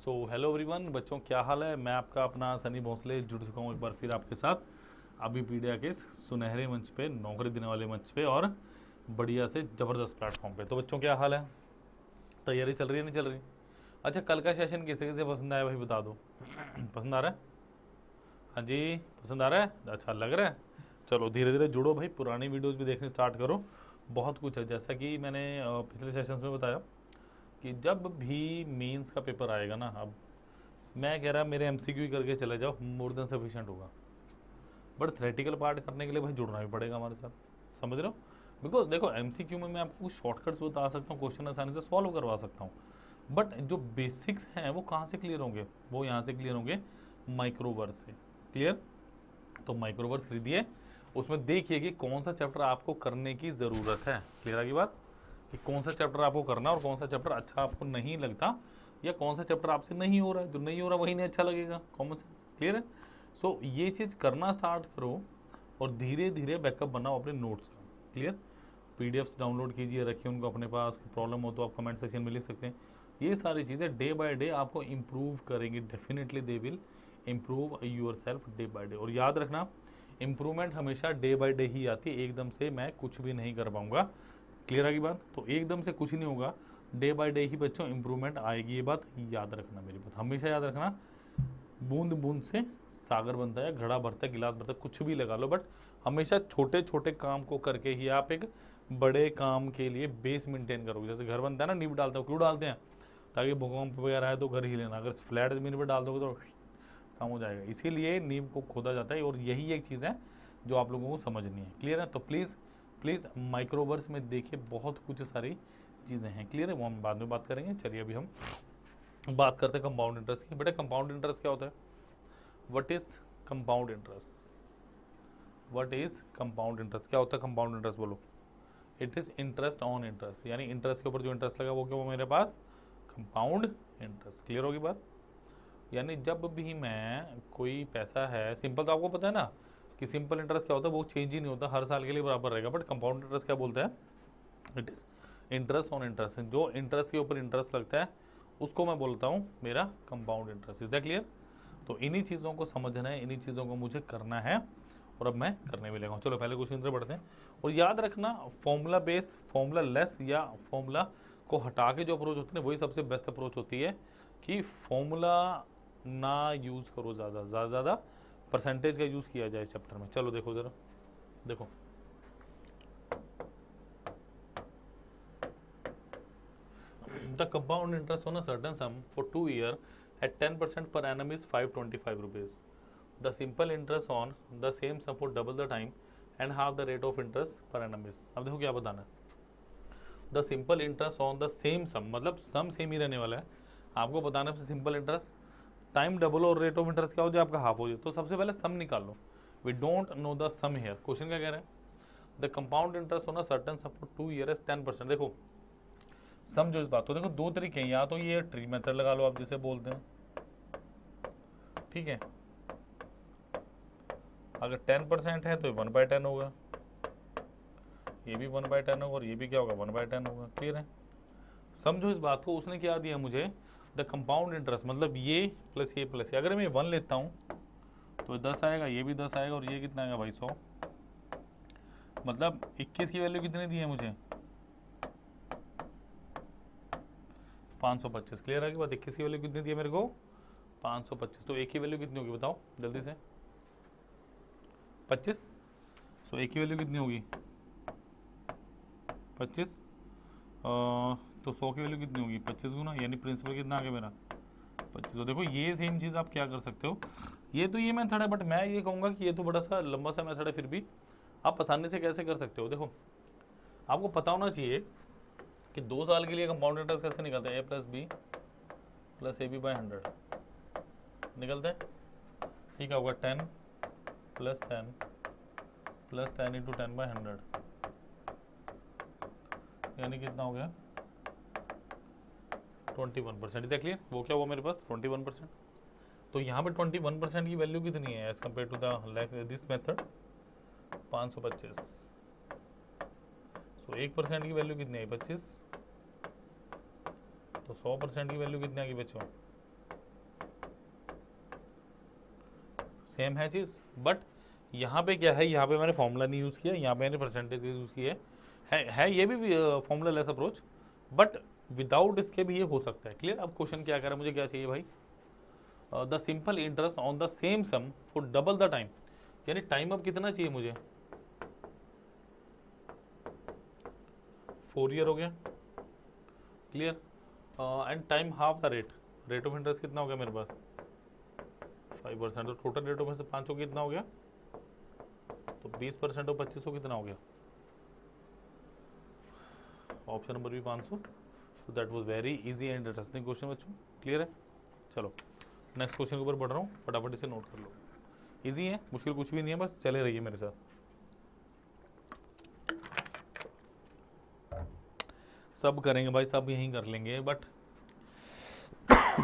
So hello everyone, बच्चों क्या हाल है। मैं आपका अपना सनी भोसले जुड़ चुका हूँ एक बार फिर आपके साथ अभी पीडिया के सुनहरे मंच पे, नौकरी देने वाले मंच पे और बढ़िया से ज़बरदस्त प्लेटफॉर्म पे। तो बच्चों क्या हाल है, तैयारी चल रही है नहीं चल रही? अच्छा, कल का सेशन किसे किसे पसंद आया भाई बता दो। पसंद आ रहा है? हाँ जी, पसंद आ रहा है, अच्छा लग रहा है। चलो धीरे धीरे जुड़ो भाई, पुरानी वीडियोज़ भी देखने स्टार्ट करो। बहुत कुछ है, जैसा कि मैंने पिछले सेशंस में बताया कि जब भी मेंस का पेपर आएगा ना, अब मैं कह रहा मेरे एमसीक्यू करके चले जाओ, मोर देन सफिशिएंट होगा। बट थ्रेटिकल पार्ट करने के लिए भाई जुड़ना भी पड़ेगा हमारे साथ, समझ रहे हो? बिकॉज देखो एमसीक्यू में मैं आपको कुछ शॉर्टकट्स बता सकता हूँ, क्वेश्चन आसानी से सॉल्व करवा सकता हूँ। बट जो बेसिक्स हैं वो कहाँ से क्लियर होंगे? वो यहाँ से क्लियर होंगे, माइक्रोवर्स से। क्लियर? तो माइक्रोवर्स खरीदिए, उसमें देखिए कि कौन सा चैप्टर आपको करने की ज़रूरत है। क्लियर आ गई बात कि कौन सा चैप्टर आपको करना और कौन सा चैप्टर अच्छा आपको नहीं लगता, या कौन सा चैप्टर आपसे नहीं हो रहा है। जो नहीं हो रहा वही नहीं अच्छा लगेगा, कॉमन सेंस। क्लियर है? सो ये चीज़ करना स्टार्ट करो और धीरे धीरे बैकअप बनाओ अपने नोट्स का। क्लियर? पीडीएफ्स डाउनलोड कीजिए, रखिए उनको अपने पास। कोई प्रॉब्लम हो तो आप कमेंट सेक्शन में लिख सकते हैं। ये सारी चीज़ें डे बाय डे आपको इम्प्रूव करेंगी, definitely they will improve yourself day by day. और याद रखना, इम्प्रूवमेंट हमेशा डे बाय डे ही आती है, एकदम से मैं कुछ भी नहीं कर पाऊंगा। क्लियर आगी बात? तो एकदम से कुछ नहीं होगा, डे बाय डे ही बच्चों इम्प्रूवमेंट आएगी। ये बात याद रखना, मेरी बात हमेशा याद रखना। बूंद बूंद से सागर बनता है, घड़ा भरता है, गिलास भरता है, कुछ भी लगा लो, बट हमेशा छोटे छोटे काम को करके ही आप एक बड़े काम के लिए बेस मेंटेन करोगे। जैसे घर बनता है ना, नींव डालते हो, क्यों डालते हैं? ताकि भूकंप वगैरह है तो घर ही लेना। अगर फ्लैट ज़मीन पर डाल दोगे तो काम हो जाएगा, इसीलिए नींव को खोदा जाता है। और यही एक चीज़ है जो आप लोगों को समझनी है। क्लियर है? तो प्लीज़ प्लीज़ माइक्रोवर्स में देखिए, बहुत कुछ सारी चीज़ें हैं। क्लियर है? वो हम बाद में बात करेंगे। चलिए अभी हम बात करते हैं कंपाउंड इंटरेस्ट की। बेटा कंपाउंड इंटरेस्ट क्या होता है? What is compound interest? What is compound interest? क्या होता है कंपाउंड इंटरेस्ट? बोलो। It is interest on interest, यानी इंटरेस्ट के ऊपर जो इंटरेस्ट लगा वो क्या, वो मेरे पास कंपाउंड इंटरेस्ट। क्लियर होगी बात? यानी जब भी मैं कोई पैसा है, सिंपल तो आपको पता है ना कि सिंपल इंटरेस्ट क्या होता है, वो चेंज ही नहीं होता, हर साल के लिए बराबर रहेगा। बट कंपाउंड इंटरेस्ट क्या बोलते हैं? It is interest on interest. जो इंटरेस्ट के ऊपर इंटरेस्ट लगता है उसको मैं बोलता हूँ मेरा compound interest. Is that clear? तो इन्हीं चीज़ों को समझना है, इन्हीं चीज़ों को मुझे करना है और अब मैं करने भी लगा हूँ। चलो पहले क्वेश्चन तरफ बढ़ते हैं। और याद रखना, फॉर्मूला बेस, फॉर्मूला लेस या फॉर्मूला को हटा के जो अप्रोच होती है वही सबसे बेस्ट अप्रोच होती है। कि फॉर्मूला ना यूज़ करो, ज़्यादा ज़्यादा परसेंटेज का यूज़ किया जाए इस चैप्टर में। चलो देखो ज़रा, देखो the compound interest on a certain sum for 2 years at 10% per annum is 525 rupees. The simple interest on the same sum for double the time and half the rate of interest per annum is। अब देखो क्या बताना है। The simple interest on the same sum, मतलब sum same ही रहने वाला है। आपको बताना है सिंपल इंटरेस्ट टाइम डबल और रेट ऑफ इंटरेस्ट क्या हो जाए आपका हाफ हो जाए। तो सबसे पहले सम निकाल लो। We don't know the sum here. Question क्या कह रहे हैं? The compound interest on a certain sum for 2 years 10%। देखो समझो इस बात को, देखो दो तरीके हैं, या तो ये ट्री मेथड लगा लो आप जिसे बोलते हैं, ठीक है। अगर 10% है तो 1/10 होगा, ये भी 1/10 होगा और ये भी क्या होगा, 1/10 होगा। क्लियर है? समझो इस बात को। उसने क्या दिया मुझे? द कंपाउंड इंटरेस्ट, मतलब ये प्लस ये प्लस ये। अगर मैं 1 लेता हूँ तो 10 आएगा, ये भी 10 आएगा और ये कितना आएगा भाई 100। मतलब 21 की वैल्यू कितनी दी है मुझे? 525। क्लियर है कि बात? 21 की वैल्यू कितनी दी है मेरे को? 525। तो एक की वैल्यू कितनी होगी बताओ जल्दी से? 25। सो एक की वैल्यू कितनी होगी? 25। तो 100 की वैल्यू कितनी होगी? 25 गुना, यानी प्रिंसिपल कितना आ गया मेरा? 25। तो देखो ये सेम चीज़ आप क्या कर सकते हो, ये तो ये मेथड है, बट मैं ये कहूँगा कि ये तो बड़ा सा लंबा सा मेथड है, फिर भी आप आसानी से कैसे कर सकते हो। देखो आपको पता होना चाहिए कि 2 साल के लिए कंपाउंड इंटरेस्ट कैसे निकलता है? a+b+ab/100 निकलता है। ठीक है, होगा 10 + 10 + 10 × 10/100, यानी कितना हो गया? 21%। Is clear? वो क्या हुआ मेरे पास? 21%। तो यहाँ पे 21% की वैल्यू कितनी है as compare to the this method? 525। So 1% की वैल्यू कितनी है? 25। तो 100% की वैल्यू कितनी आ गई बच्चों? सेम है चीज़, बट यहाँ पे क्या है, यहाँ पे मैंने फॉर्मूला नहीं यूज़ किया, यहाँ पे मैंने परसेंटेज यूज़ किया है ये भी formula less approach, but without इसके भी ये हो सकता है। क्लियर? अब क्वेश्चन क्या कह रहा है, मुझे क्या चाहिए भाई, the simple interest on the same sum for double the time, यानी टाइम अब कितना चाहिए मुझे, 4 ईयर हो गया। Clear? And time half the rate, rate of interest कितना हो गया मेरे पास 5%, तो टोटल रेट ऑफ इंटरेस्ट 500 कितना हो गया, तो 20% और 2500 कितना हो गया, ऑप्शन नंबर भी 500। सो that was very easy and interesting question बच्चों। क्लियर है? चलो नेक्स्ट क्वेश्चन के ऊपर बढ़ रहा हूँ, फटाफट इसे नोट कर लो। इजी है, मुश्किल कुछ भी नहीं है, बस चले रहिए मेरे साथ। सब करेंगे भाई, सब यहीं कर लेंगे, बट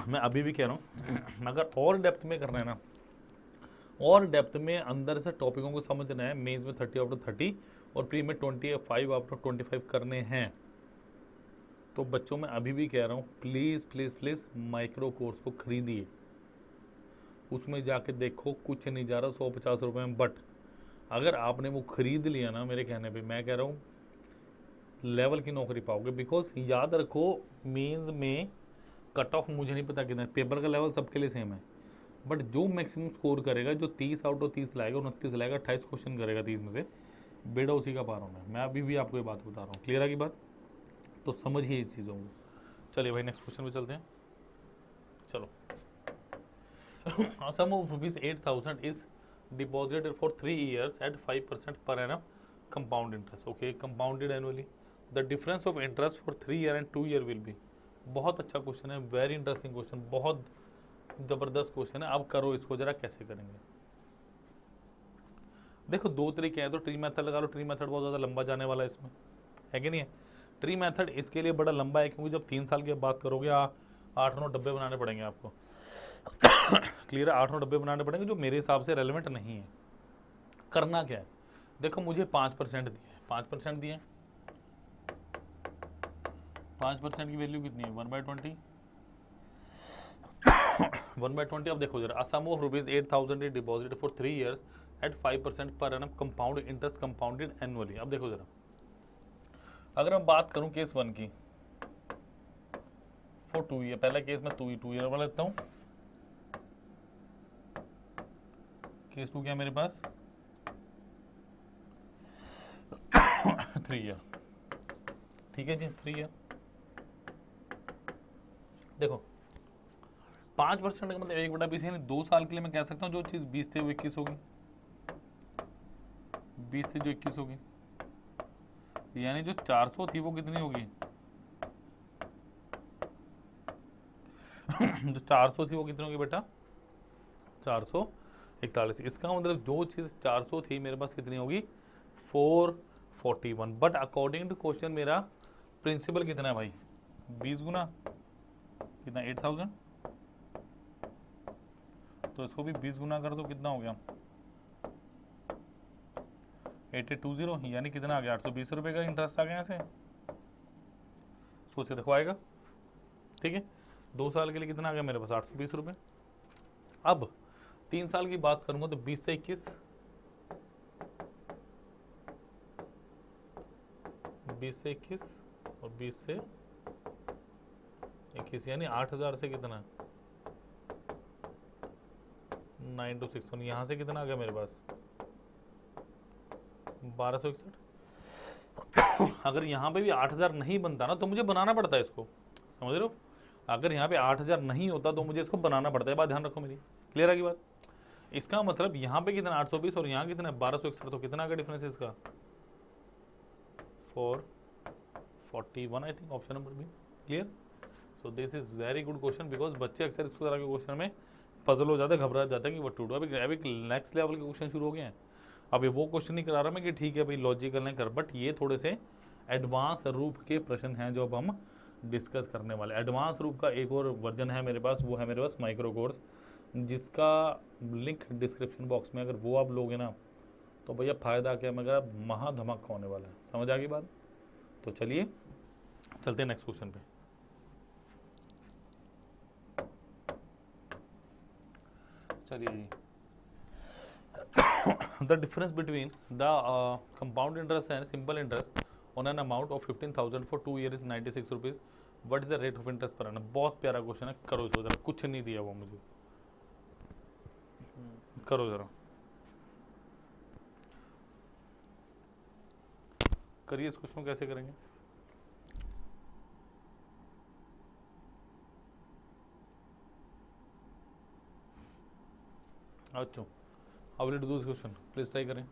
मैं अभी भी कह रहा हूँ अगर और डेप्थ में करना है ना, और डेप्थ में अंदर से टॉपिकों को समझना है, मेंस में 30 आउट ऑफ 30 और प्री में 25 आउट ऑफ 25 करने हैं, तो बच्चों मैं अभी भी कह रहा हूँ please please please micro course को खरीदिए। उसमें जाके देखो कुछ नहीं जा रहा 150 रुपये में, बट अगर आपने वो खरीद लिया ना, मेरे कहने पे मैं कह रहा हूँ लेवल की नौकरी पाओगे। बिकॉज याद रखो मेंस में कट ऑफ मुझे नहीं पता कितना है, पेपर का लेवल सबके लिए सेम है, बट जो मैक्सिमम स्कोर करेगा, जो 30 आउट ऑफ 30 लाएगा, 29 लाएगा, 28 क्वेश्चन करेगा 30 में से, बेड़ा उसी का पार होना है। मैं अभी भी आपको ये बात बता रहा हूँ। क्लियर है की बात? तो समझिए इस चीज़ों को। चलिए भाई नेक्स्ट क्वेश्चन पे चलते हैं। चलो sum of rupees 8,000 is deposited for 3 years at 5% per annum compound interest. Okay, compounded annually. The difference of interest for 3 year and 2 year will be. बहुत अच्छा क्वेश्चन है, वेरी इंटरेस्टिंग क्वेश्चन, बहुत ज़बरदस्त question है। अब करो इसको जरा, कैसे करेंगे देखो, दो तरीके हैं, तो ट्री मेथड लगा लो। ट्री मेथड बहुत ज़्यादा लंबा जाने वाला है इसमें, है कि नहीं है? ट्री मेथड इसके लिए बड़ा लंबा है, क्योंकि जब 3 साल की बात करोगे 8-9 डब्बे बनाने पड़ेंगे आपको। क्लियर है? 8-9 डब्बे बनाने पड़ेंगे, जो मेरे हिसाब से रेलेवेंट नहीं है। करना क्या है, देखो मुझे 5% दिए, 5% दिए, 5% की वैल्यू कितनी है 1/20, 1/20। अब देखो जरा, sum of rupees 8,000 is deposit for 3 years at 5% per annum compound interest compounded annually. अब देखो जरा, अगर मैं बात करूं केस 1 की फॉर 2 ईयर, पहला केस मैं 2 ईयर वाला लेता हूं। केस 2 क्या मेरे पास 3 ईयर, ठीक है जी, 3 ईयर। देखो 5% का मतलब 1/20, यानी 2 साल के लिए मैं कह सकता हूँ जो चीज़ 20 थी वो 21 होगी, 20 थी जो 21 होगी, यानी जो 400 थी वो कितनी होगी जो 400 थी वो कितनी होगी बेटा 441। इसका मतलब जो चीज़ 400 थी मेरे पास कितनी होगी 441। बट अकॉर्डिंग टू क्वेश्चन मेरा प्रिंसिपल कितना है भाई 20 गुना कितना 8,000, तो इसको भी 20 गुना कर दो, कितना हो गया 8,820, यानी कितना आ गया 820 रुपये का इंटरेस्ट आ गया ऐसे। सोचे देखो आएगा, ठीक है। 2 साल के लिए कितना आ गया मेरे पास 820 रुपये। अब 3 साल की बात करूंगा तो 20 से 21, 20 से 21 और 20 से 21, यानी 8,000 से कितना 9,261, यहाँ से कितना आ गया मेरे पास 1261। अगर यहाँ पे भी 8,000 नहीं बनता ना तो मुझे बनाना पड़ता है इसको, समझ रहे हो? अगर यहाँ पे 8,000 नहीं होता तो मुझे इसको बनाना पड़ता है, बात ध्यान रखो मेरी। क्लियर है की बात? इसका मतलब यहाँ पे कितना 820 और यहाँ कितना 1261, तो कितना का डिफरेंस है इसका 441 I think, option number B. Clear? So this is very good question, because बच्चे अक्सर इस तरह के क्वेश्चन में पजल हो जाते हैं, घबरा जाते हैं कि व्हाट टू डू। अभी नेक्स्ट लेवल के क्वेश्चन शुरू हो गए हैं। अभी वो क्वेश्चन नहीं करा रहा मैं कि ठीक है भाई लॉजिकल नहीं कर, बट ये थोड़े से एडवांस रूप के प्रश्न हैं जो अब हम डिस्कस करने वाले। एडवांस रूप का एक और वर्जन है मेरे पास, वो है मेरे पास माइक्रो कोर्स, जिसका लिंक डिस्क्रिप्शन बॉक्स में, अगर वो आप लोगे ना तो भैया फ़ायदा क्या, मगर महा धमाका होने वाला है। समझ आ गई बात? तो चलिए चलते हैं नेक्स्ट क्वेश्चन पे। चलिए जी, the difference between the compound interest and simple interest on an amount of 15,000 for 2 year is 96 rupees, what is the rate of interest per annum. बहुत प्यारा क्वेश्चन है, करो इसको जरा, कुछ नहीं दिया वो मुझे, करो जरा, करिए इस क्वेश्चन को कैसे करेंगे। अच्छा, how will you do this question, please try करें।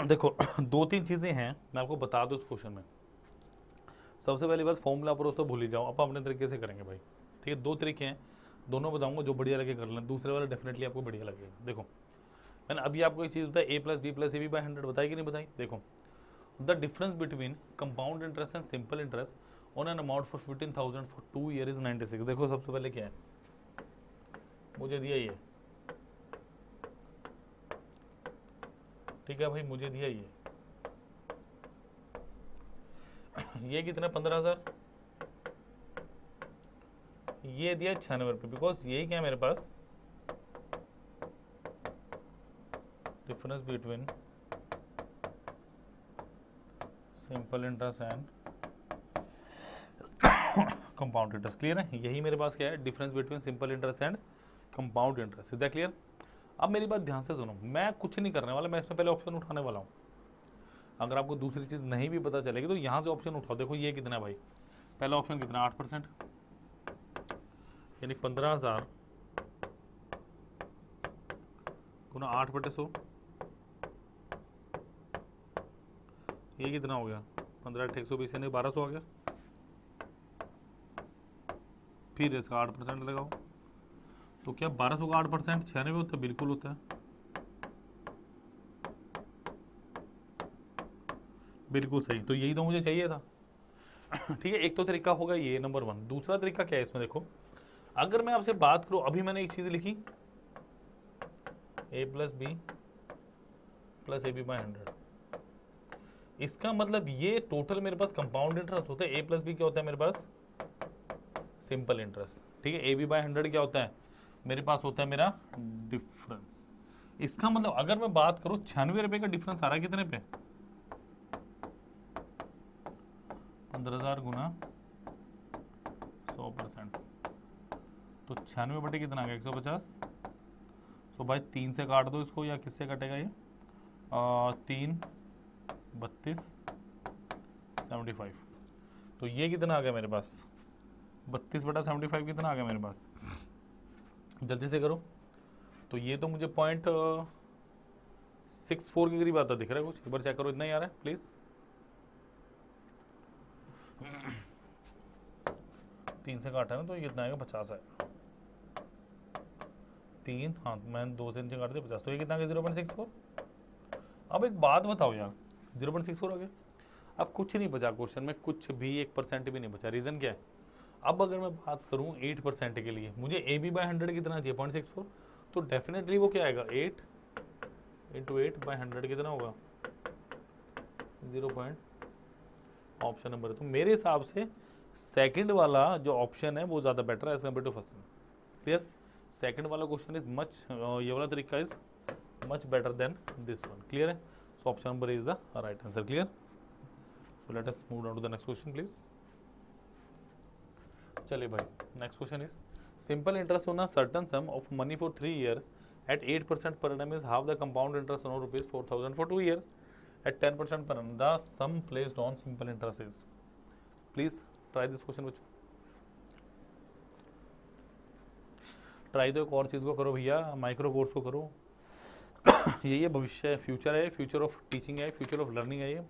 देखो दो तीन चीजें हैं, मैं आपको बता दूं इस क्वेश्चन में। सबसे पहली बात, फॉर्मूला पर तो भूल ही जाओ, अब अपने तरीके से करेंगे भाई, ठीक है। दो तरीके हैं, दोनों बताऊंगा, जो बढ़िया लगे कर लें, दूसरे वाला डेफिनेटली आपको बढ़िया लगेगा। देखो मैंने अभी आपको एक चीज़ बताई, A plus B plus A B by 100, बताई कि नहीं बताई। देखो the difference between compound interest and simple interest on an amount for 15,000 for 2 year is 96। देखो सबसे पहले क्या है, मुझे दिया ये, ठीक है भाई, मुझे दिया ये कितना 15,000, ये दिया 96 रुपये, बिकॉज यही क्या है मेरे पास, difference between simple interest and compound interest. Clear है, यही मेरे पास क्या है, difference between simple interest and compound interest. Is that clear. अब मेरी बात ध्यान से सुनो, मैं कुछ नहीं करने वाला, मैं इसमें पहले ऑप्शन उठाने वाला हूँ। अगर आपको दूसरी चीज़ नहीं भी पता चलेगी तो यहाँ से ऑप्शन उठाओ। देखो ये कितना है भाई, पहला ऑप्शन कितना, 8%, यानी 15,000 गुना 8/100, ये कितना हो गया, 15/120 यानी 1200 आ गया। फिर इसका 8% लगाओ, तो क्या 1200 का 8% 96 होता है, बिल्कुल होता है, बिल्कुल सही। तो यही तो मुझे चाहिए था, ठीक है। एक तो तरीका होगा ये, नंबर 1। दूसरा तरीका क्या है इसमें, देखो अगर मैं आपसे बात करूं, अभी मैंने एक चीज लिखी, a plus B plus A B by 100, इसका मतलब ये टोटल मेरे पास कंपाउंड इंटरेस्ट होता है, a प्लस बी क्या होता है मेरे पास, सिंपल इंटरेस्ट, ठीक है। ए बी बाई 100 क्या होता है मेरे पास, होता है मेरा डिफरेंस। इसका मतलब अगर मैं बात करूं 96 रुपए का डिफरेंस आ रहा है कितने पे, 15,000 गुना 100%, तो 96 बटे कितना आ गया, 150। सो भाई 3 से काट दो इसको, या किससे कटेगा ये, 3 32 75। तो ये कितना आ गया मेरे पास, 32/75 कितना आ गया मेरे पास, जल्दी से करो। तो ये तो मुझे 0.64 के करीब आता दिख रहा है कुछ, एक बार चेक करो, इतना ही आ रहा है प्लीज। 3 से काटा है ना, तो ये कितना आएगा, 50 आएगा। 3, हाँ मैंने 2 से नीचे काट दिया 50, तो ये कितना आ गया, 0.64। अब एक बात बताओ यार, 0.64 आ गया, अब कुछ नहीं बचा क्वेश्चन में, कुछ भी 1% भी नहीं बचा। रीज़न क्या है, अब अगर मैं बात करूँ 8% के लिए, मुझे ए बी बाई 100 कितना चाहिए, 0.64, तो डेफिनेटली वो क्या आएगा, 8 × 8/100 कितना होगा, 0. ऑप्शन नंबर, तो मेरे हिसाब से सेकंड वाला जो ऑप्शन है वो ज़्यादा बेटर है as compare to first. Clear, second वाला क्वेश्चन इज मच, ये वाला तरीका is much better than this one. Clear है, so option number is the right answer. Clear, so let us move down to the next question please. चलिए भाई, next question is simple interest on a certain sum of money for 3 years at 8% per annum is half the compound interest on rupees 4,000 for 2 years at 10% per annum. The sum placed on simple interest is. Please try this question बच्चों, try तो एक और चीज़ को करो भैया, micro course को करो। ये भविष्य है, फ्यूचर है, फ्यूचर ऑफ टीचिंग है, फ्यूचर ऑफ लर्निंग है ये।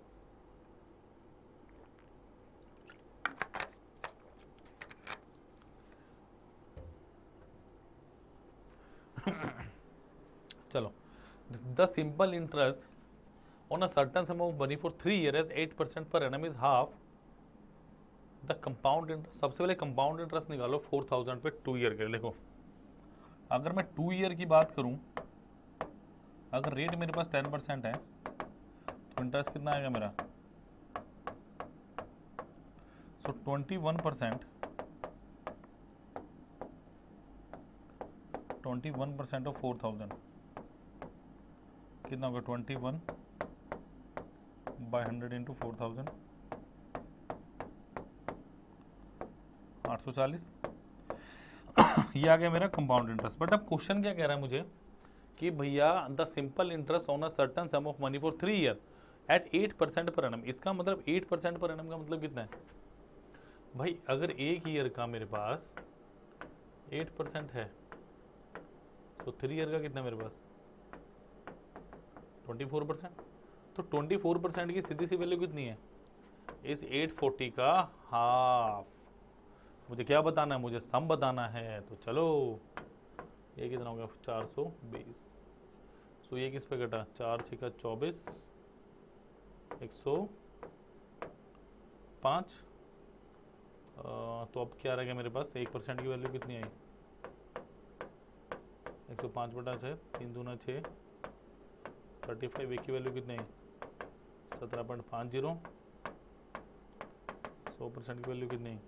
चलो, the simple interest on a certain sum of money for 3 years 8% per annum is half the compound interest. सबसे पहले कंपाउंड इंटरेस्ट निकालो 4,000 पे 2 ईयर के। देखो अगर मैं 2 ईयर की बात करूं, अगर रेट मेरे पास 10% है तो इंटरेस्ट कितना आएगा मेरा, सो 21% 21% ऑफ 4000 कितना होगा? 21 बाई 100 इंटू 4000 840। ये आ गया मेरा कंपाउंड इंटरेस्ट। बट अब क्वेश्चन क्या कह रहा है मुझे कि भैया the simple interest on a certain sum of money for 3 year at 8% per annum. इसका मतलब 8% पर एनम का मतलब कितना है भाई? अगर एक ईयर का मेरे पास 8% है तो 3 ईयर का कितना मेरे पास? 24%। तो 24% की सीधी सी वैल्यू कितनी है? इस 840 का हाफ। मुझे क्या बताना है? मुझे सम बताना है। तो चलो, ये कितना हो गया? 420। सो ये किस पे कटा? 4 6 24 105। तो अब क्या रह गया मेरे पास? 1% की वैल्यू कितनी आई? 105/6 3 दूना 6 35। एक की वैल्यू कितनी आई? 17.50। 100% की वैल्यू कितनी आई?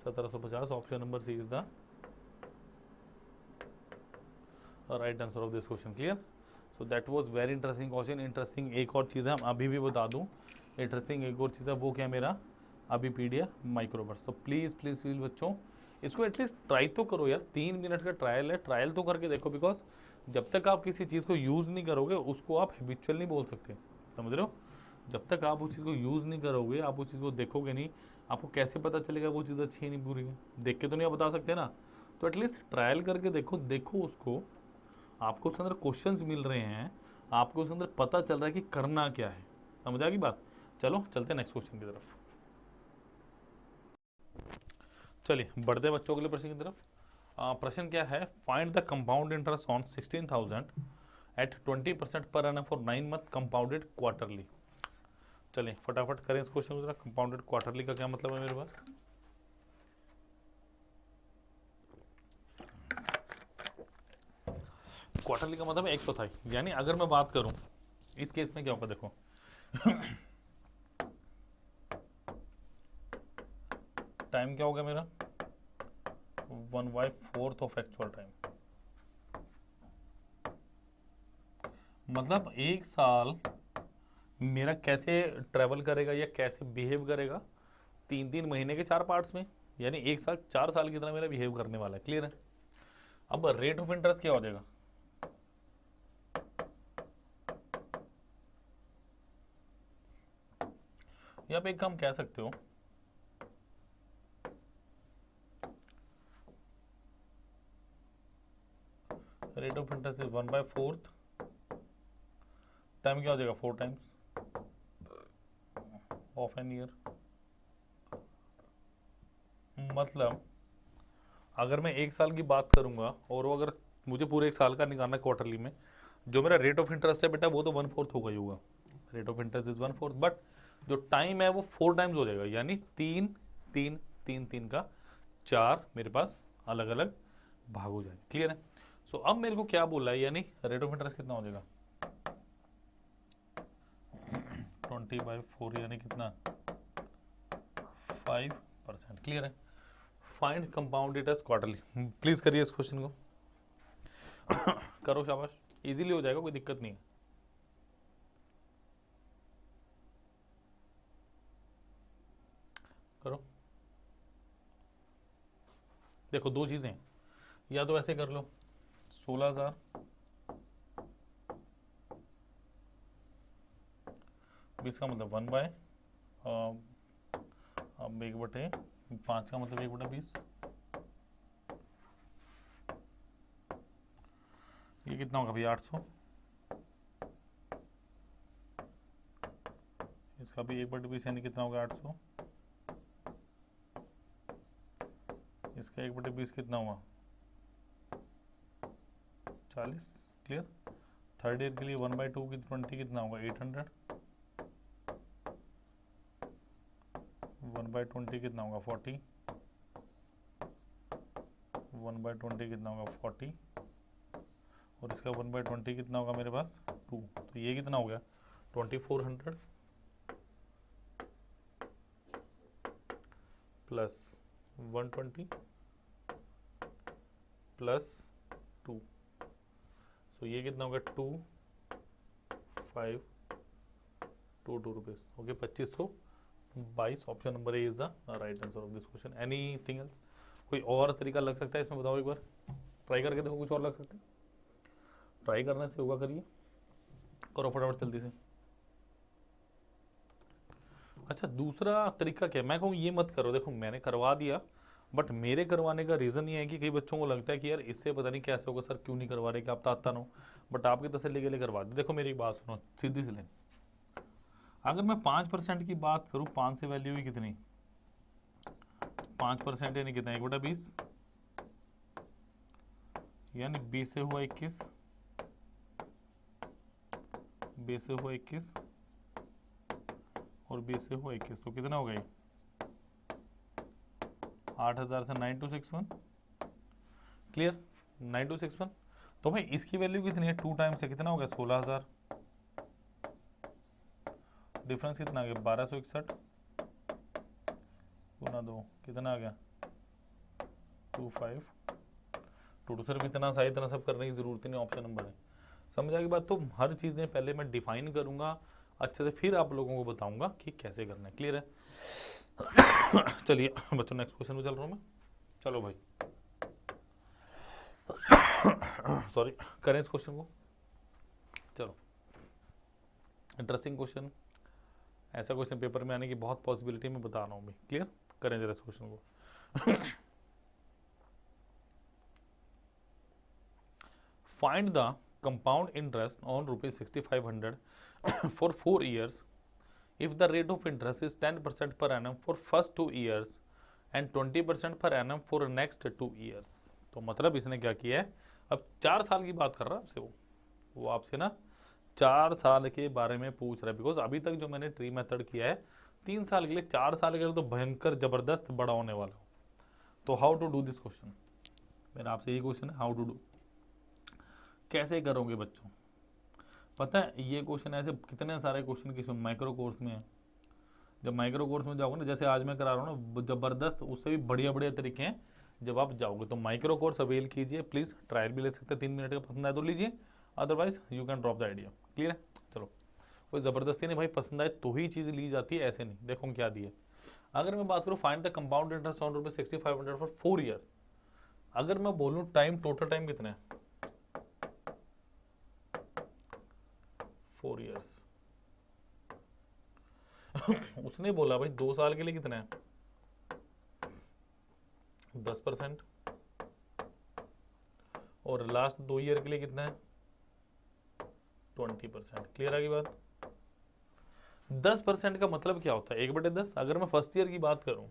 1750। Option number C is the right answer of this question. Clear? So that was very interesting question. Interesting एक और चीज़ है, हम अभी भी बता दूं, इंटरेस्टिंग एक और चीज़ है, वो क्या? मेरा अबीपीडिया माइक्रोवर्स। तो प्लीज़ प्लीज़ प्लीज़ बच्चों, इसको एटलीस्ट ट्राई तो करो यार। 3 मिनट का ट्रायल है, ट्रायल तो करके देखो। बिकॉज जब तक आप किसी चीज़ को यूज़ नहीं करोगे उसको आप हैबिचुअल नहीं बोल सकते। समझ रहे हो? जब तक आप उस चीज़ को यूज़ नहीं करोगे, आप उस चीज़ को देखोगे नहीं, आपको कैसे पता चलेगा वो चीज़ अच्छी है नहीं बुरी है? देख के तो नहीं आप बता सकते ना। तो एटलीस्ट ट्रायल करके देखो, देखो उसको, आपको उसके अंदर क्वेश्चंस मिल रहे हैं, आपको उसके अंदर पता चल रहा है कि करना क्या है। समझ आ गई बात? चलो चलते हैं नेक्स्ट क्वेश्चन की तरफ। चलिए बढ़ते हैं बच्चों अगले प्रश्न की तरफ। प्रश्न क्या है? Find the compound interest on 16,000 at 20% per annum for 9 month compounded quarterly. चलिए फटाफट करें इस क्वेश्चन को जरा। कंपाउंडेड क्वार्टरली का क्या मतलब है मेरे पास? क्वार्टरली का मतलब है 1/4। यानी अगर मैं बात करूं इस केस में क्या होगा? देखो टाइम क्या होगा मेरा? 1/4 ऑफ एक्चुअल टाइम। मतलब एक साल मेरा कैसे ट्रेवल करेगा या कैसे बिहेव करेगा? 3 महीने के 4 पार्ट्स में, यानी एक साल 4 साल की तरह मेरा बिहेव करने वाला है। क्लियर है? अब रेट ऑफ इंटरेस्ट क्या हो जाएगा? या आप एक काम कह सकते हो, rate of interest is 1/4। Time क्या हो जाएगा? 4 टाइम्स ऑफ एन ईयर। मतलब अगर मैं एक साल की बात करूंगा और वो अगर मुझे पूरे एक साल का निकालना क्वार्टरली में, जो मेरा रेट ऑफ इंटरेस्ट है बेटा वो तो 1/4 होगा ही होगा। Rate of interest is 1/4, but जो टाइम है वो 4 टाइम्स हो जाएगा। यानी 3 का 4 मेरे पास अलग अलग भाग हो जाएंगे। क्लियर है? सो अब मेरे को क्या बोला है, यानी रेट ऑफ इंटरेस्ट कितना हो जाएगा? 20/4 यानी कितना? 5%। क्लियर है? Find compound interest quarterly. Please करिए इस क्वेश्चन को। करो, शाबाश, इजीली हो जाएगा, कोई दिक्कत नहीं है। करो। देखो दो चीजें, या तो ऐसे कर लो 16,000 20 का मतलब 1/1/5 का मतलब 1/20। ये कितना होगा भैया? 800। इसका भी 1/20 यानी कितना होगा? 800। इसका 1/20 कितना हुआ? 40। क्लियर? थर्ड ईयर के लिए 1/2 की 20 कितना होगा? 800। 1/20 कितना होगा? 40। 1/20 कितना होगा? 40। और इसका 1/20 कितना होगा मेरे पास? 2। तो ये कितना हो गया? 2400। प्लस 120 प्लस 2, सो ये कितना होगा 2522 rupees. Okay, 2522। Option number A is the right answer of this question. Anything else? कोई और तरीका लग सकता है इसमें? बताओ एक बार, ट्राई करके देखो, कुछ और लग सकता है? ट्राई करने से होगा, करिए, करो फटाफट जल्दी से। अच्छा, दूसरा तरीका क्या है? मैं कहूँ ये मत करो। देखो मैंने करवा दिया, बट मेरे करवाने का रीज़न ये है कि कई बच्चों को लगता है कि यार इससे पता नहीं कैसे होगा सर, क्यों नहीं करवा रहे, कि आप आता ना हो, बट आपकी तसल्ली के लिए करवा दो। देखो मेरी एक बात सुनो, सीधी सी लाइन। अगर मैं 5% की बात करूँ, 5 से वैल्यू हुई कितनी? 5% यानी कितना? 1/20, यानी 20 से हुआ 21, 20 से हुआ 21 और 20 से हुआ 21, तो कितना हो गई? 8000 से 9261। क्लियर? 9261। तो भाई इसकी वैल्यू कितनी है? 2 टाइम्स है, कितना हो गया? 16000। डिफरेंस कितना आ गया? 1261 गुना 2, कितना आ गया? 2522। सिर्फ इतना सा, इतना सब करने की जरूरत ही नहीं, ऑप्शन नंबर है। समझा की बात? तो हर चीज़ें पहले मैं डिफाइन करूंगा अच्छे से, फिर आप लोगों को बताऊंगा कि कैसे करना है। क्लियर है? चलिए बच्चों, नेक्स्ट क्वेश्चन में चल रहा हूँ मैं। चलो भाई, सॉरी, करें इस क्वेश्चन को। चलो, इंटरेस्टिंग क्वेश्चन, ऐसा क्वेश्चन पेपर में आने की बहुत पॉसिबिलिटी मैं बता रहा हूँ भाई। क्लियर? करें जरा इस क्वेश्चन को। Find the compound interest on ₹6500 for 4 years if the rate of interest is 10% per annum for first 2 years and 20% per annum for next 2 years। तो मतलब इसने क्या किया है, अब 4 साल की बात कर रहा है आपसे, वो आपसे ना 4 साल के बारे में पूछ रहा है। बिकॉज अभी तक जो मैंने ट्री मेथड किया है 3 साल के लिए, 4 साल के लिए तो भयंकर जबरदस्त बड़ा होने वाला हो। तो how to do this question, मेरा आपसे यही क्वेश्चन है, हाउ टू डू, कैसे करोगे बच्चों? पता है ये क्वेश्चन ऐसे कितने सारे क्वेश्चन किस माइक्रो कोर्स में है। जब माइक्रो कोर्स में जाओगे ना, जैसे आज मैं करा रहा हूँ ना, जबरदस्त, उससे भी बढ़िया बढ़िया तरीके हैं। जब आप जाओगे तो माइक्रो कोर्स अवेल कीजिए प्लीज़, ट्रायल भी ले सकते हैं, 3 मिनट का, पसंद आए तो लीजिए, otherwise you can drop the idea. Clear है? चलो, कोई ज़बरदस्ती नहीं भाई, पसंद आए तो ही चीज़ ली जाती है, ऐसे नहीं। देखो हम क्या दिए। अगर मैं बात करूँ find the compound interest on ₹6500 for 4 years, अगर मैं बोलूँ टाइम, टोटल टाइम कितना है? 4 ईयर्स। उसने बोला भाई 2 साल के लिए कितना है? 10%, और लास्ट 2 ईयर के लिए कितना है? 20%। क्लियर आ गई बात? 10% का मतलब क्या होता है? 1/10। अगर मैं फर्स्ट ईयर की बात करूं,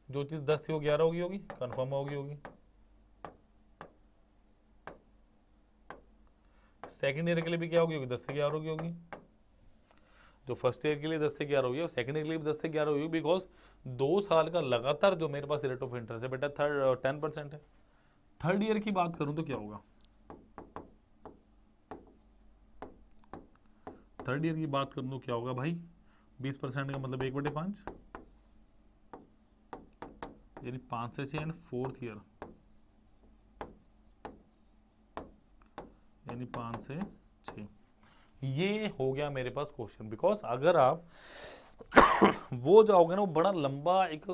जो चीज 10 थी वो 11 होगी, कंफर्म होगी। सेकेंड ईयर के लिए भी क्या होगी? 10 से 11 होगी। जो फर्स्ट ईयर के लिए 10 से 11 होगी, और सेकेंड ईयर के लिए भी 10 से 11 होगी, बिकॉज 2 साल का लगातार जो मेरे पास रेट ऑफ इंटरेस्ट है बेटा 10% है। थर्ड ईयर की बात करूं तो क्या होगा? थर्ड ईयर की बात करूं तो क्या होगा भाई? 20% का मतलब 1/5, यानी 5 से 6, एंड फोर्थ ईयर यानी 5 से 6। ये हो गया मेरे पास क्वेश्चन। बिकॉज अगर आप वो जाओगे ना, वो बड़ा लंबा एक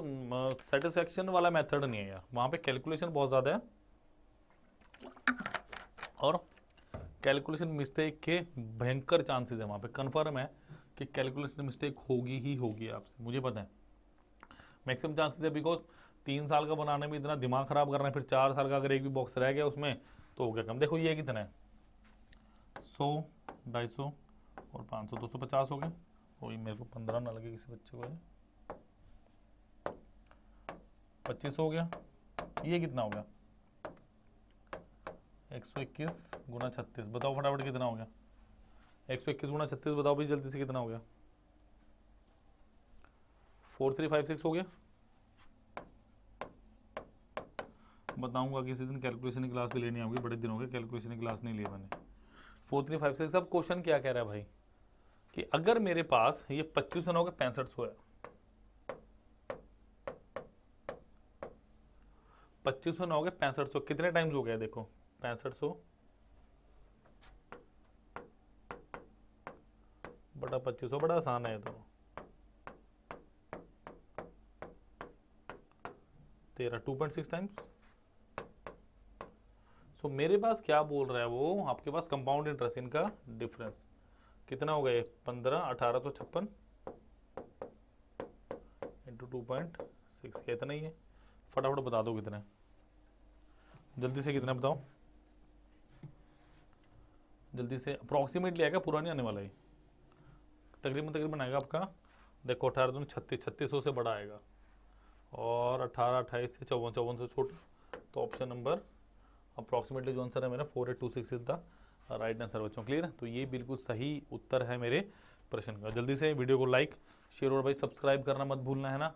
सेटिस्फेक्शन वाला मेथड नहीं है यार, वहां पे कैलकुलेशन बहुत ज़्यादा है, और कैलकुलेशन मिस्टेक के भयंकर चांसेस है वहाँ पे। कंफर्म है कि कैलकुलेशन मिस्टेक होगी ही होगी आपसे, मुझे पता है, मैक्सिमम चांसेस है। बिकॉज 3 साल का बनाने में इतना दिमाग खराब करना है, फिर 4 साल का अगर एक भी बॉक्स रह गया उसमें तो हो गया कम। देखो ये कितना है? 100, 250 और 500, 250 हो गया। कोई मेरे को 15 ना लगे किसी बच्चे को, 25 हो गया। ये कितना हो गया? 121 गुना 36, बताओ फटाफट कितना हो गया? 121 गुना 36 बताओ भाई जल्दी से, कितना हो गया? 4356 हो गया। बताऊंगा किसी दिन, कैलकुलेशन की क्लास भी लेनी होगी, बड़े दिन हो गए कैलकुलेशन की क्लास नहीं ली मैंने। 4356। अब क्वेश्चन क्या कह रहा है भाई? कि अगर मेरे पास ये 2500 ना होगा 6500 है, 2500 ना हो गया 6500, कितने टाइम्स हो गया देखो 6500 बटा 2500, बड़ा आसान है तो 2.6 टाइम्स। सो मेरे पास क्या बोल रहा है वो, आपके पास कंपाउंड इंटरेस्ट इनका डिफरेंस कितना हो गया 1856 इंटू 2.6, इतना ही है। फटाफट बता दो कितना है, जल्दी से कितना बताओ, जल्दी से। अप्रॉक्सीमेटली आएगा, पूरा नहीं आने वाला है, तकरीबन आएगा आपका। देखो 18 दूनी 36, 3600 से बड़ा आएगा, और 18 28 से 54 54 से छोटा। तो ऑप्शन नंबर अप्रॉक्सीमेटली जो आंसर है मेरा 4826 इज द राइट आंसर बच्चों। क्लियर है? तो ये बिल्कुल सही उत्तर है मेरे प्रश्न का। जल्दी से वीडियो को लाइक शेयर और भाई सब्सक्राइब करना मत भूलना है ना।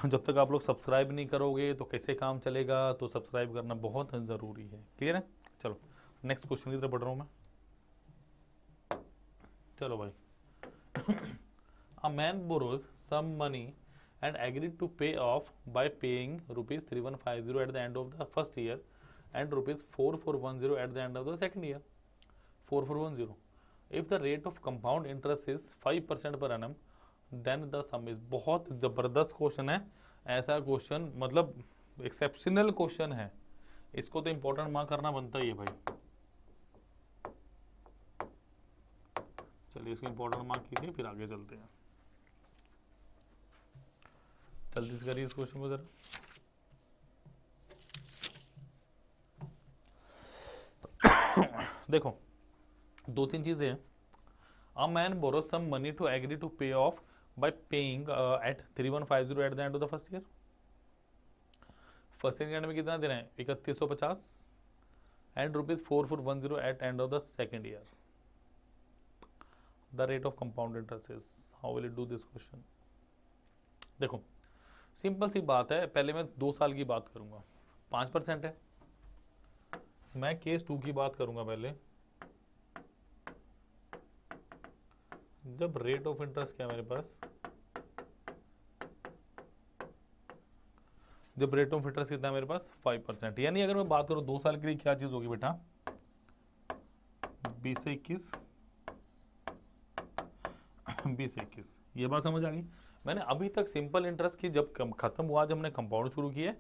जब तक आप लोग सब्सक्राइब नहीं करोगे तो कैसे काम चलेगा, तो सब्सक्राइब करना बहुत ज़रूरी है। क्लियर है? चलो नेक्स्ट क्वेश्चन की तरफ बढ़ रहा हूँ मैं। चलो भाई a man borrows some money and agreed to pay off by paying rupees 3150 at the end of the first year and rupees 4410 at the end of the second year. 4410, if the rate of compound interest is 5% per annum then the sum is। बहुत ज़बरदस्त question है, ऐसा question मतलब exceptional question है, इसको तो important mark करना बनता ही है भाई। चलिए इसको इंपॉर्टेंट मार्क कीजिए, फिर आगे चलते हैं। जल्दी से करिए इस क्वेश्चन को जरा। देखो दो तीन चीजें हैं। A man borrow sum money to agree to pay off by paying at 3150 at the end of the first year. First year के एंड में कितना देना है 3150 and rupees 4410 at end of the second year. The rate of compound interest is, how will it do this question. देखो simple सी बात है, पहले मैं 2 साल की बात करूंगा, 5% है। मैं केस 2 की बात करूंगा पहले, जब रेट ऑफ इंटरेस्ट क्या है मेरे पास, जब रेट ऑफ इंटरेस्ट कितना है मेरे पास 5%। यानी अगर मैं बात करूं 2 साल के लिए क्या चीज होगी बेटा 20 से 21, 20 से 21। ये बात समझ आ गई। मैंने अभी तक सिंपल इंटरेस्ट की जब खत्म हुआ, जब हमने कंपाउंड शुरू किया,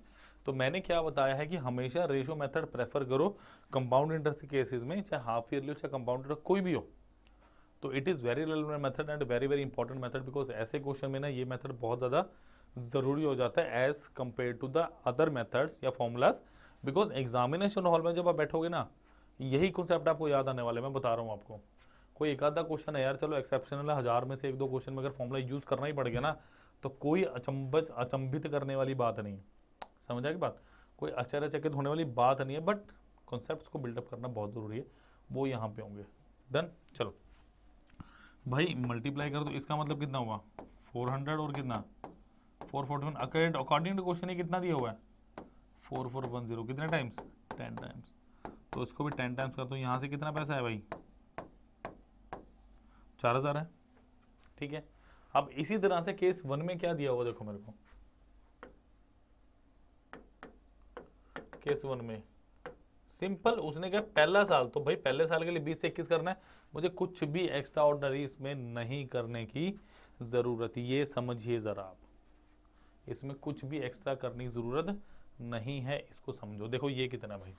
तो मैंने क्या बताया है कि हमेशा रेशो मेथड प्रेफर करो कंपाउंड इंटरेस्ट के केसेस में, चाहे हाफ ईयरली हो चाहे कंपाउंड इंटरेस्ट कोई भी हो। तो it is very relevant method and very very important method, because ऐसे क्वेश्चन में ना ये मेथड बहुत ज़्यादा ज़रूरी हो जाता है as compare to the other methods या फॉर्मूलाज। बिकॉज एग्जामिनेशन हॉल में जब आप बैठोगे ना, यही कॉन्सेप्ट आपको याद आने वाले, मैं बता रहा हूँ आपको। कोई एक आधा क्वेश्चन है यार, चलो एक्सेप्शनल है, 1000 में से 1-2 क्वेश्चन में अगर फॉर्मूला यूज़ करना ही पड़ गया ना, तो कोई अचंभित करने वाली बात नहीं, समझ आएगी बात, कोई आश्चर्यचकित होने वाली बात नहीं है। बट कॉन्सेप्ट्स को बिल्डअप करना बहुत ज़रूरी है, वो यहाँ पे होंगे। डन। चलो भाई मल्टीप्लाई कर दो, इसका मतलब कितना हुआ 400 और कितना 441। अकॉर्डिंग टू क्वेश्चन ये कितना दिया हुआ है 4410, कितने टाइम्स 10 टाइम्स। तो इसको भी 10 टाइम्स कर दो, यहाँ से कितना पैसा है भाई 4000 है। ठीक है, अब इसी तरह से केस 1 में क्या दिया हुआ देखो मेरे को, केस 1 में सिंपल उसने कहा पहला साल, तो भाई पहले साल के लिए 20 से 21 करना है, मुझे कुछ भी एक्स्ट्रा ऑर्डिनरी इसमें नहीं करने की ज़रूरत, ये समझिए ज़रा आप, इसमें कुछ भी एक्स्ट्रा करने की ज़रूरत नहीं है, इसको समझो। देखो ये कितना भाई,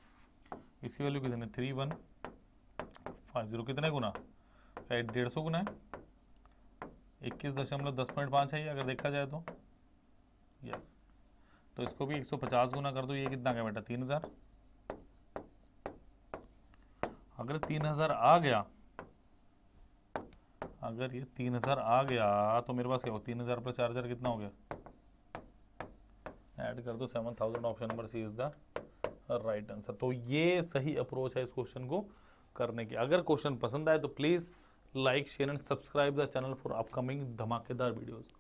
इसकी वैल्यू कितनी 3150, कितने गुना 150 गुना है 21.10.5 है ये अगर देखा जाए तो। यस, तो इसको भी 150 गुना कर दो, ये कितना क्या बेटा 3000। अगर 3000 आ गया, अगर ये 3000 आ गया तो मेरे पास क्या हो 3000 प्लस 4000 कितना हो गया, ऐड कर दो 7000। Option number C is the right answer. तो ये सही अप्रोच है इस क्वेश्चन को करने की। अगर क्वेश्चन पसंद आए तो please like share and subscribe the channel for upcoming धमाकेदार वीडियोस।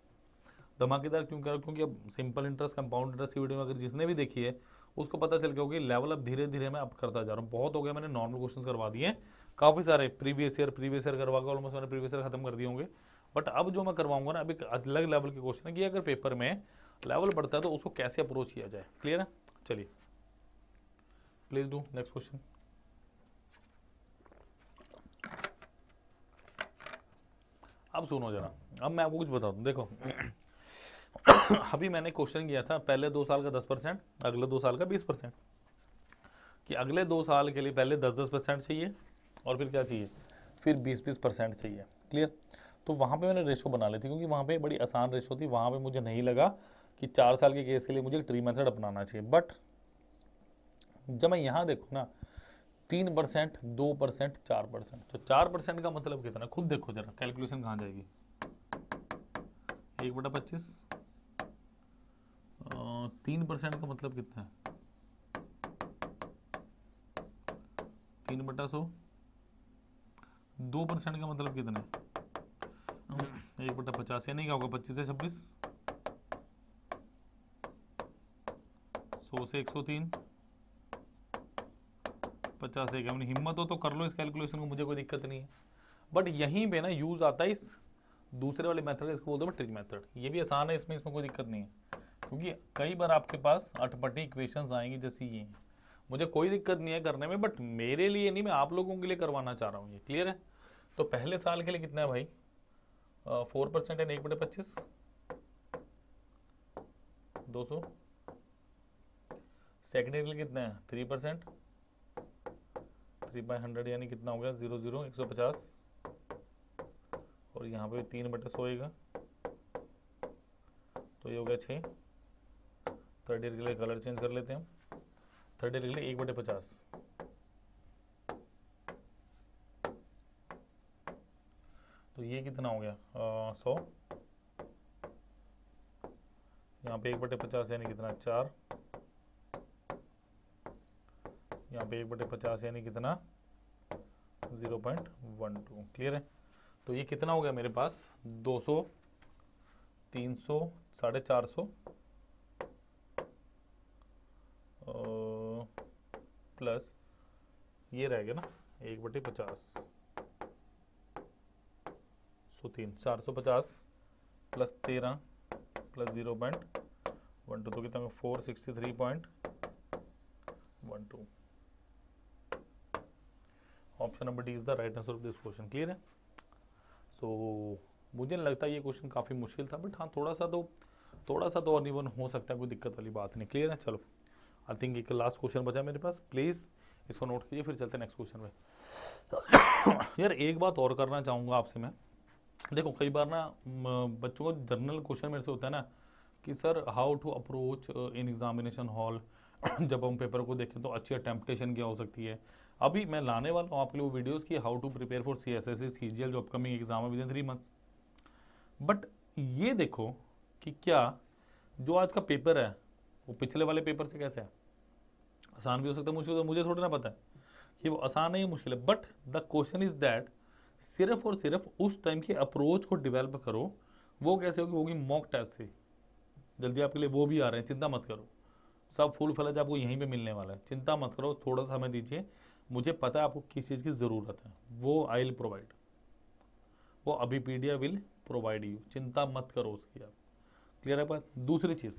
धमाकेदार क्यों करा, क्योंकि अब सिंपल इंटरेस्ट कंपाउंड इंटरेस्ट की वीडियो अगर जिसने भी देखी है उसको पता चल गया होगा कि लेवल अब धीरे धीरे मैं अब करता जा रहा हूँ। बहुत हो गया, मैंने नॉर्मल क्वेश्चन करवा दिए हैं काफ़ी सारे, प्रीवियस ईयर करवा के ऑलमोस्ट मैंने प्रीवियस ईयर खत्म कर दिए होंगे। बट अब जो मैं करवाऊंगा ना, अभी अलग लेवल के क्वेश्चन है कि अगर पेपर में लेवल बढ़ता है तो उसको कैसे अप्रोच किया जाए। क्लियर है? चलिए प्लीज डू नेक्स्ट क्वेश्चन। अब सुनो जरा, अब मैं आपको कुछ बताता हूँ। देखो अभी मैंने क्वेश्चन किया था पहले 2 साल का 10%, अगले 2 साल का 20%, कि अगले 2 साल के लिए पहले 10-10% चाहिए और फिर क्या चाहिए, फिर 20-20% चाहिए। क्लियर? तो वहाँ पे मैंने रेशो बना ली थी क्योंकि वहाँ पे बड़ी आसान रेशो थी, वहाँ पे मुझे नहीं लगा कि 4 साल के केस के लिए मुझे ट्री मेथड अपनाना चाहिए। बट जब मैं यहाँ देखूँ ना 3%, 2%, 4%, तो 4% का मतलब कितना, खुद देखो जरा कैलकुलेशन कहाँ जाएगी। 1/25, 3% का मतलब कितना है, 3/100, 2% का मतलब कितना है, 1/50, यानी क्या होगा, 25 से 26, 100 से 103, 50 से 1, अपनी हिम्मत हो तो कर लो इस कैलकुलेशन को, मुझे कोई दिक्कत नहीं है। बट यहीं पे ना यूज आता है इस दूसरे वाले मेथड का, इसको बोलते हैं ट्रिक मेथड। ये भी आसान है, इसमें कोई दिक्कत नहीं है, क्योंकि कई बार आपके पास अटपटी इक्वेशंस आएंगी जैसी ये, मुझे कोई दिक्कत नहीं है करने में, बट मेरे लिए नहीं, मैं आप लोगों के लिए करवाना चाह रहा हूँ ये। क्लियर है? तो पहले साल के लिए कितना है भाई, 4% है, 1/25, 200। सेकेंड ईयर के लिए कितना है, 3%, 3/100 यानी कितना हो गया, 0, 150, और यहाँ पे 3/100 होएगा, तो ये हो गया 6। थर्ड ईयर के लिए कलर चेंज कर लेते हैं, थर्ड ईयर के लिए 1/50, तो ये कितना हो गया, 100, यहाँ पे 1/50 यानी कितना, 4, यहाँ पे 1/50 यानी कितना, 0.12। क्लियर है? तो ये कितना हो गया मेरे पास, 200, 300, 450 प्लस ये रह गया ना 1/50, 103, 450 प्लस 13 प्लस 0.12, तो कितना, 463.12। Option number D is the right answer of this question. Clear है? सो मुझे नहीं लगता ये क्वेश्चन काफ़ी मुश्किल था, बट हाँ थोड़ा सा तो और इवन हो सकता है, कोई दिक्कत वाली बात नहीं। क्लियर है? चलो आई थिंक एक लास्ट क्वेश्चन बचा मेरे पास, प्लीज़ इसको नोट कीजिए, फिर चलते हैं नेक्स्ट क्वेश्चन पे। यार एक बात और करना चाहूँगा आपसे मैं, देखो कई बार ना बच्चों को जर्नल क्वेश्चन मेरे से होता है ना कि sir how to approach in examination hall, जब हम पेपर को देखें तो अच्छी अटेम्प्टेशन क्या हो सकती है। अभी मैं लाने वाला हूँ आपके लिए वो वीडियोस की how to prepare for CSSC CGL जो अपकमिंग एग्जाम है विद इन 3 मंथ्स। बट ये देखो कि क्या जो आज का पेपर है वो पिछले वाले पेपर से कैसे है, आसान भी हो सकता है, मुश्किल, तो मुझे थोड़ा ना पता है कि वो आसान है या मुश्किल है। But the question is that सिर्फ और सिर्फ उस टाइम की अप्रोच को डेवलप करो। वो कैसे होगी मॉक टेस्ट से, जल्दी आपके लिए वो भी आ रहे हैं, चिंता मत करो, सब फुल फ्लैज आपको यहीं पे मिलने वाला है, चिंता मत करो, थोड़ा समय दीजिए, मुझे पता है आपको किस चीज़ की ज़रूरत है, वो आई विल प्रोवाइड, वो अभीपीडिया विल प्रोवाइड यू, चिंता मत करो उसकी आप। क्लियर है बात? दूसरी चीज़,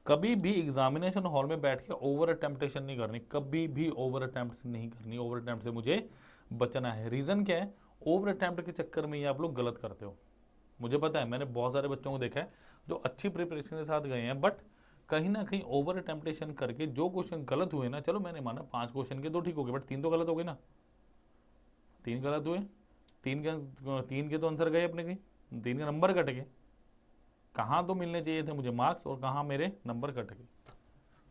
कभी भी एग्जामिनेशन हॉल में बैठ के ओवर अटेम्प्टेशन नहीं करनी, कभी भी ओवर अटेम्प्ट नहीं करनी, ओवर अटेम्प्ट से मुझे बचना है। रीज़न क्या है, ओवर अटेम्प्ट के चक्कर में ये आप लोग गलत करते हो, मुझे पता है, मैंने बहुत सारे बच्चों को देखा है जो अच्छी प्रिपरेशन के साथ गए हैं, बट कहीं ना कहीं ओवर अटेम्प्टेशन करके जो क्वेश्चन गलत हुए ना, चलो मैंने माना 5 क्वेश्चन के 2 ठीक हो गए, बट 3 तो गलत हो गए ना, 3 गलत हुए, 3 के तो आंसर गए अपने, कहीं 3 के नंबर कट गए, कहाँ तो मिलने चाहिए थे मुझे मार्क्स और कहाँ मेरे नंबर कट गए,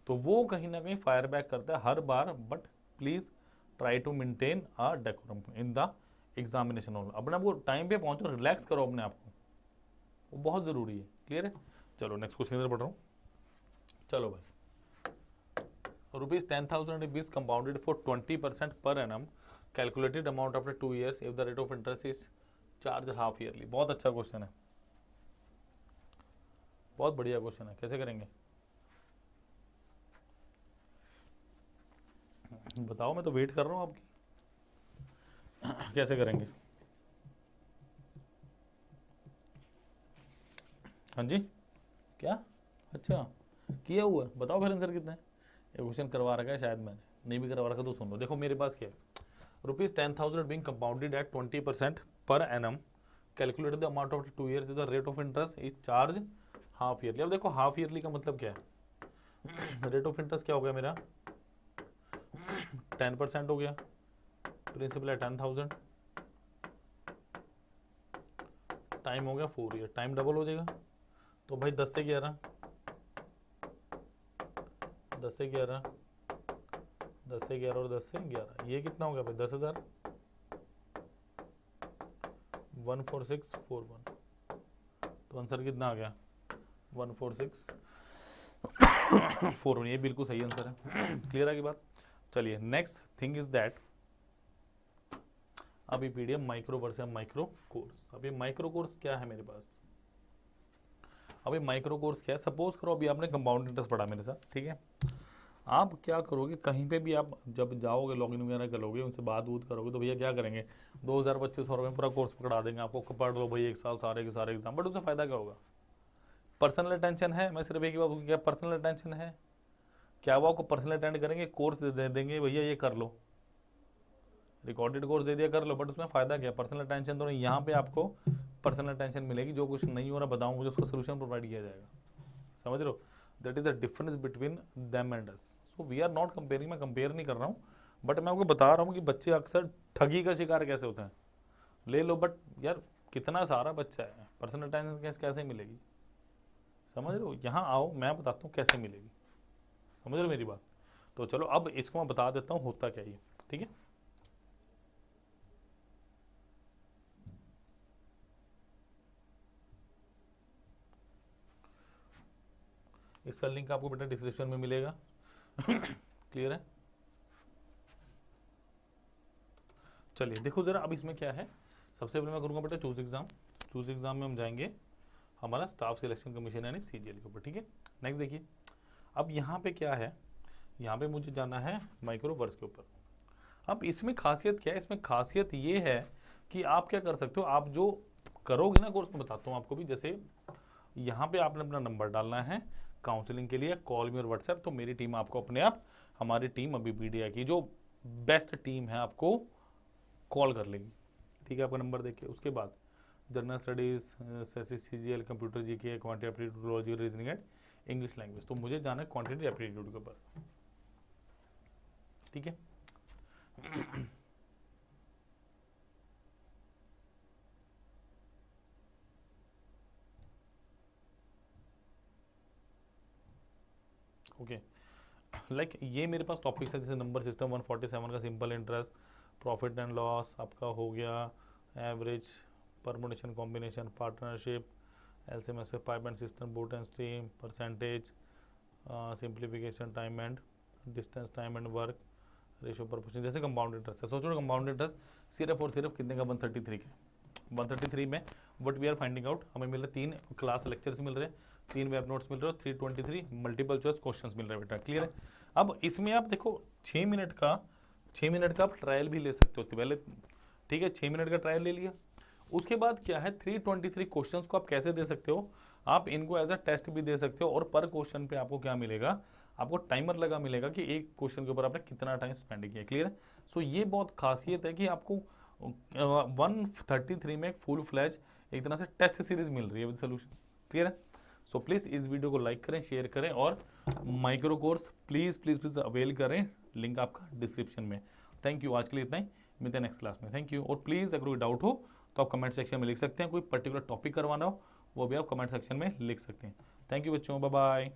तो वो कहीं ना कहीं फायर बैक करता है हर बार। But please try to maintain a decorum in the examination hall, अपना वो टाइम पे पहुँचो, रिलैक्स करो अपने आप को, वो बहुत ज़रूरी है। क्लियर है? चलो नेक्स्ट क्वेश्चन इधर पढ़ रहा हूँ। चलो भाई, ₹10,000 compounded for 20% per annum, calculated amount after 2 years if the rate of interest is charged half yearly। बहुत अच्छा क्वेश्चन है। बहुत बढ़िया क्वेश्चन है, कैसे करेंगे बताओ, मैं तो वेट कर रहा हूँ आपकी। कैसे करेंगे? हाँ जी, क्या? अच्छा, किया हुआ है, बताओ फिर आंसर कितना है। ये क्वेश्चन करवा रखा है शायद मैंने, नहीं भी करवा रखा तो सुन लो। देखो मेरे पास क्या है, ₹10,000 being compounded at 20% per annum, calculate the amount of 2 years, the rate of interest is charged half yearly. अब देखो हाफ ईयरली का मतलब क्या है, रेट ऑफ इंटरेस्ट क्या हो गया मेरा, 10% हो गया, प्रिंसिपल है 10,000, टाइम हो गया 4 ईयर, टाइम डबल हो जाएगा। तो भाई 10 से 11, 10 से 11, 10 से 11 और 10 से 11, ये कितना हो गया भाई 10,000, 14641। तो आंसर कितना आ गया 14641, ये बिल्कुल सही आंसर है। क्लियर है की बात। चलिए नेक्स्ट थिंग इज दैट, अभी PDM micro versus micro course. अभी माइक्रो कोर्स क्या है मेरे पास, अभी माइक्रो कोर्स क्या है, सपोज करो अभी आपने कंपाउंड इंटरेस्ट पढ़ा मेरे साथ, ठीक है। आप क्या करोगे, कहीं पे भी आप जब जाओगे लॉगिन वगैरह करोगे, उनसे बात वूत करोगे, तो भैया क्या करेंगे, 2,000-2,500 रुपये पूरा कोर्स पकड़ा देंगे आपको, पढ़ लो भाई 1 साल सारे के सारे एग्जाम। बट उससे फ़ायदा क्या होगा, पर्सनल अटेंशन है। मैं सिर्फ एक ही बात बोलूँगी, क्या पर्सनल अटेंशन है, क्या वो आपको पर्सनल अटेंड करेंगे, कोर्स दे देंगे भैया ये कर लो, रिकॉर्डेड कोर्स दे दिया कर लो, बट उसमें फ़ायदा क्या, पर्सनल अटेंशन तो नहीं। यहाँ पे आपको पर्सनल अटेंशन मिलेगी, जो कुछ नहीं हो रहा बताऊँ मुझे उसका सोल्यूशन प्रोवाइड किया जाएगा। समझ रहे हो, that is the difference between them and us. So we are not comparing, मैं कंपेयर नहीं कर रहा हूँ, बट मैं आपको बता रहा हूँ कि बच्चे अक्सर ठगी का शिकार कैसे होते हैं। ले लो, बट यार कितना सारा बच्चा है, पर्सनल अटेंशन कैसे मिलेगी, समझ रहे हो। यहाँ आओ मैं बताता हूँ कैसे मिलेगी, समझ रहे हो मेरी बात। तो चलो अब इसको मैं बता देता हूँ होता क्या ये, ठीक है। इसका लिंक आपको बेटा डिस्क्रिप्शन में मिलेगा। क्लियर है। चलिए देखो जरा, अब इसमें क्या है, सबसे पहले मैं करूँगा बेटा चूज एग्जाम। चूज एग्जाम में हम जाएंगे हमारा स्टाफ सिलेक्शन कमीशन यानी सीजीएल के ऊपर, ठीक है। नेक्स्ट देखिए, अब यहाँ पे क्या है, यहाँ पे मुझे जाना है माइक्रो वर्स के ऊपर। अब इसमें खासियत क्या है, इसमें खासियत ये है कि आप क्या कर सकते हो, आप जो करोगे ना कोर्स में, बताता हूँ आपको भी। जैसे यहाँ पे आपने अपना नंबर डालना है काउंसलिंग के लिए, कॉल मी और व्हाट्सएप, तो मेरी टीम आपको अपने आप, हमारी टीम अभी मीडिया की जो बेस्ट टीम है आपको कॉल कर लेगी, ठीक है, आपका नंबर देख के। उसके बाद general studies, CGL, computer GK, quantity aptitude, logic, reasoning and English language. तो मुझे जाना है क्वांटिटी एप्टीट्यूड के ऊपर, ठीक है। ओके, लाइक ये मेरे पास टॉपिक्स है, जैसे नंबर सिस्टम 147 का simple interest, profit and loss आपका हो गया, average, permutation combination, partnership, LCM, pipe and system, boat and stream, percentage, simplification, time and distance, time and work, ratio proportion. जैसे compound interest है, सोचो compound interest सिर्फ और सिर्फ कितने का, 133 के। 133 में what we are finding out, हमें मिल रहे 3 क्लास लेक्चर्स मिल रहे हैं, 3 वेब नोट्स मिल रहे हो, 323 मल्टीपल चॉइस क्वेश्चंस मिल रहे हैं बेटा। क्लियर है। अब इसमें आप देखो 6 मिनट का आप ट्रायल भी ले सकते हो पहले, ठीक है। 6 मिनट का ट्रायल ले लिया, उसके बाद क्या है 323 क्वेश्चंस को आप कैसे दे सकते हो, आप इनको एज अ टेस्ट भी दे सकते हो, और पर क्वेश्चन पे आपको क्या मिलेगा, आपको टाइमर लगा मिलेगा कि एक क्वेश्चन के ऊपर आपने कितना टाइम स्पेंड किया। क्लियर है। सो ये बहुत खासियत है कि आपको 133 में एक फुल फ्लैज एक तरह से टेस्ट सीरीज मिल रही है विद सोल्यूशन। क्लियर है। सो प्लीज़ इस वीडियो को लाइक करें, शेयर करें, और micro course please please please avail करें, लिंक आपका डिस्क्रिप्शन में। थैंक यू, आज के लिए इतना ही, मिलते हैं नेक्स्ट क्लास में। Thank you. और प्लीज़ अगर कोई डाउट हो तो आप कमेंट सेक्शन में लिख सकते हैं, कोई पर्टिकुलर टॉपिक करवाना हो वो भी आप कमेंट सेक्शन में लिख सकते हैं। थैंक यू बच्चों, बाय बाय।